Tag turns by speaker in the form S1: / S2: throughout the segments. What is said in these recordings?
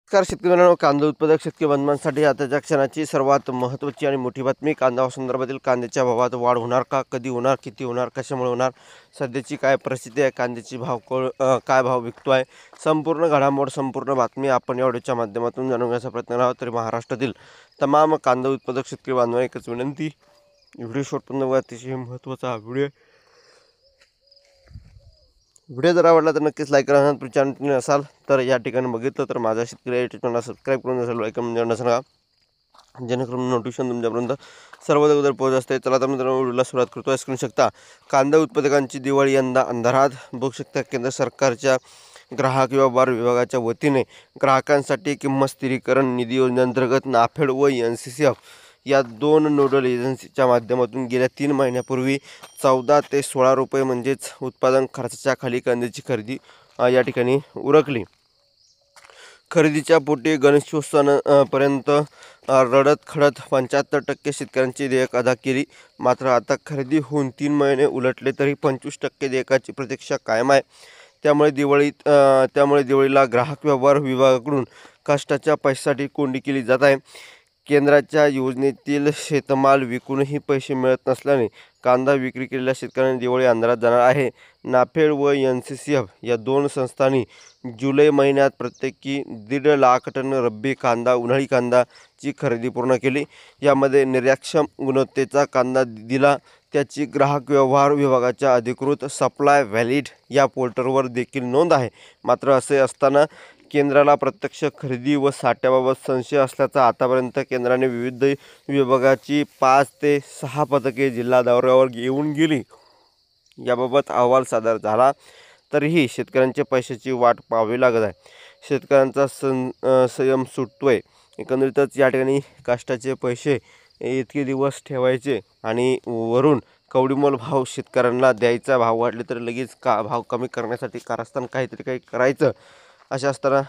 S1: नमस्कार शेतकऱ्यांनो, कांदा उत्पादक शेतकरी बांधवांसाठी आताच्या क्षणाची सर्वात महत्त्वाची आणि मोठी बातमी. कांदा संदर्भातील कांद्याच्या भावात वाढ होणार का, कधी होणार, किती होणार, कशामुळे होणार, सध्याची काय परिस्थिती आहे, कांद्याची काय भाव विकतो आहे, संपूर्ण घडामोड, संपूर्ण बातमी आपण या व्हिडिओच्या माध्यमातून जाणून घेण्याचा प्रयत्न करणार आहोत. तरी महाराष्ट्रातील तमाम कांदा उत्पादक शेतकरी बांधवांना एकच विनंती, व्हिडिओ शेवटपर्यंत अतिशय महत्त्वाचा हा व्हिडिओ. व्हिडिओ जर आवडला तर नक्कीच लाईक करा. चॅनल असाल तर या ठिकाणी बघितलं तर माझा शेतकरी युट्यूब चॅनल सबस्क्राईब करून असेल, लाईक करून नका, जेणेकरून नोटिफिकेशन तुमच्यापर्यंत सर्वात अगोदर पोहोचत असते. चला तर मित्रांनो, व्हिडिओला सुरुवात करतो. करू शकता कांदा उत्पादकांची दिवाळी यंदा अंधारात. बघू शकता केंद्र सरकारच्या ग्राहक व्यवहार विभागाच्या वतीने ग्राहकांसाठी किंमत स्थिरीकरण निधी योजनेअंतर्गत नाफेड व NCCF या दोन नोडल एजन्सीच्या माध्यमातून गेल्या 3 महिन्यापूर्वी 14 ते 16 रुपये म्हणजेच उत्पादन खर्चाच्या खाली कांद्याची खरेदी या ठिकाणी उरकली. खरेदीच्या पोटी गणेशोत्सवापर्यंत रडत खडत 75% शेतकऱ्यांची देयक अदा केली. मात्र आता खरेदी होऊन 3 महिने उलटले तरी 25% देयकाची प्रतीक्षा कायम आहे. त्यामुळे दिवाळीला ग्राहक व्यवहार विभागाकडून कष्टाच्या पैशासाठी कोंडी केली जात आहे. केंद्राच्या योजनेतील शेतमाल विकूनही पैसे मिळत नसल्याने कांदा विक्री केलेल्या शेतकऱ्यांनी दिवाळी अंधारात जाणार आहे. नाफेड व NCCF या दोन संस्थांनी जुलै महिन्यात प्रत्येकी 1.5 लाख टन रब्बी कांदा, उन्हाळी कांदाची खरेदी पूर्ण केली. यामध्ये निर्यातक्षम गुणवत्तेचा कांदा दिला. त्याची ग्राहक व्यवहार विभागाच्या अधिकृत सप्लाय व्हॅलिड या पोर्टलवर देखील नोंद आहे. मात्र असे असताना केंद्राला प्रत्यक्ष खरेदी व साठ्याबाबत संशय असल्याचा आतापर्यंत केंद्राने विविध विभागाची 5 ते 6 पथके जिल्हा दौऱ्यावर येऊन गेली. याबाबत अहवाल सादर झाला तरीही शेतकऱ्यांच्या पैशाची वाट पाहावी लागत आहे. शेतकऱ्यांचा संयम सुटतोय. एकंदरीतच या ठिकाणी कष्टाचे पैसे इतके दिवस ठेवायचे आणि वरून कवडीमोल भाव शेतकऱ्यांना द्यायचा. भाव वाढले तर लगेच भाव कमी करण्यासाठी कारस्थान काही करायचं. अशा असताना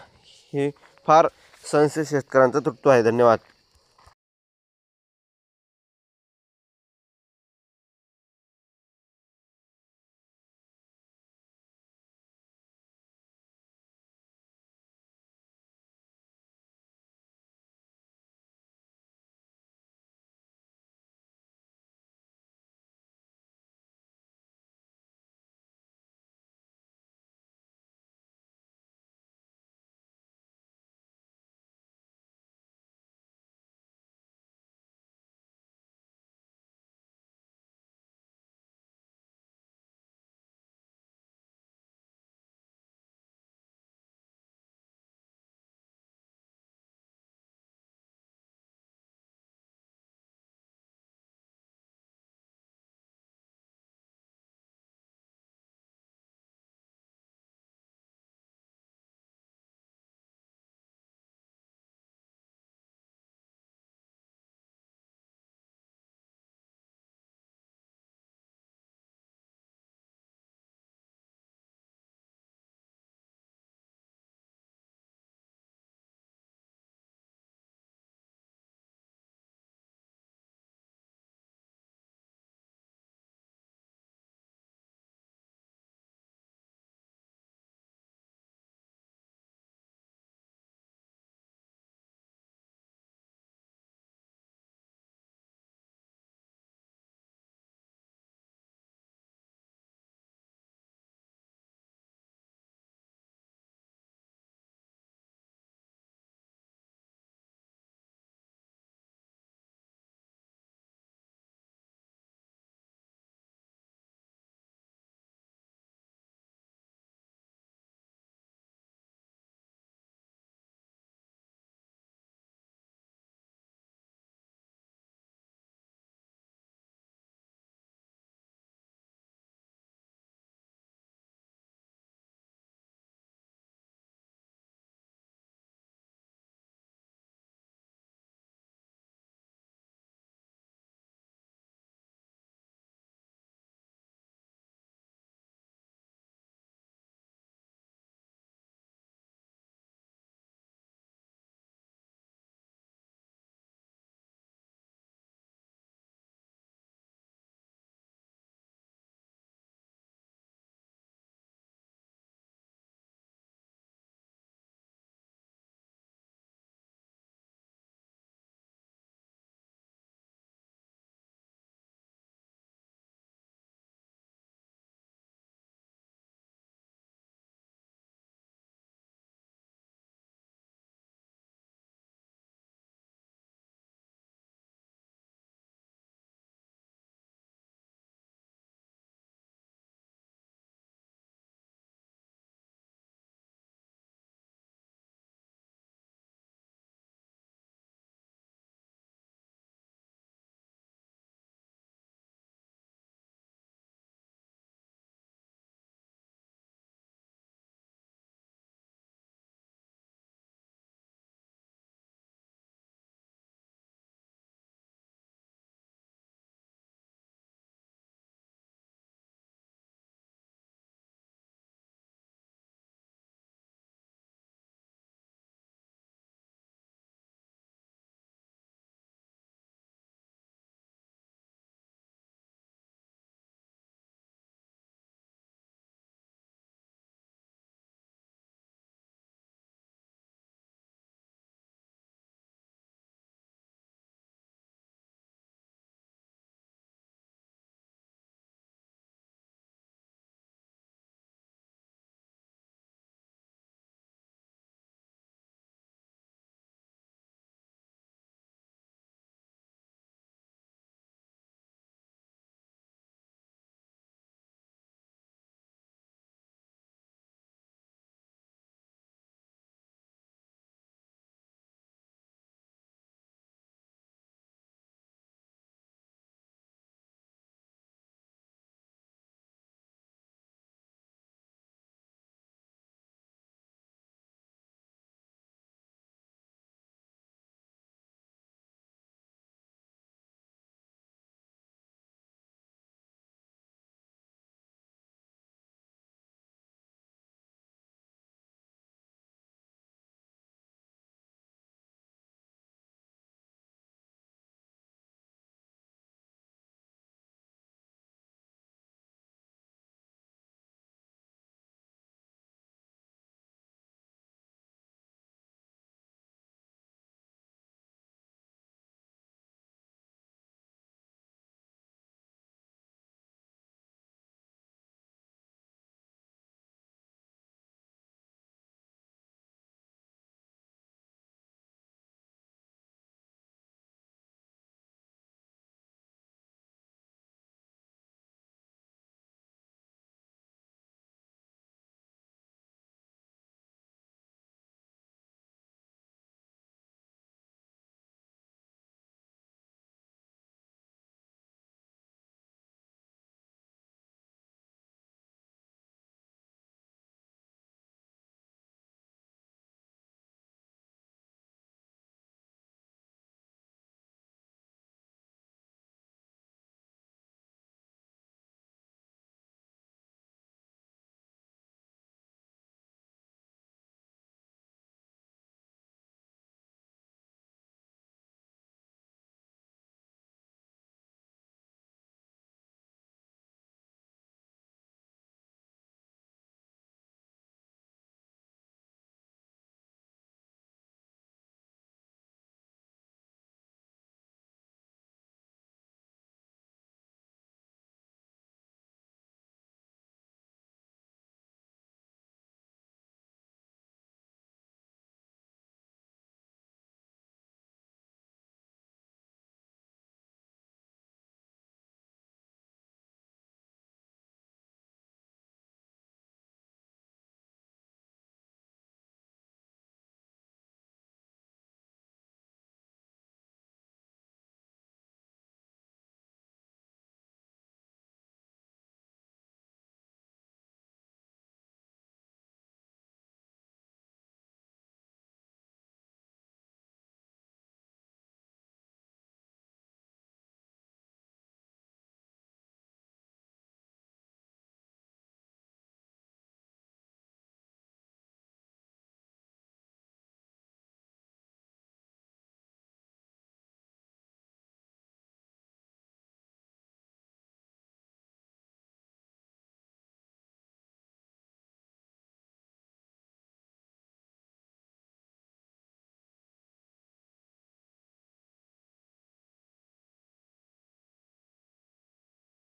S1: हे फार संशय शेतकऱ्यांचा तुटतो आहे. धन्यवाद.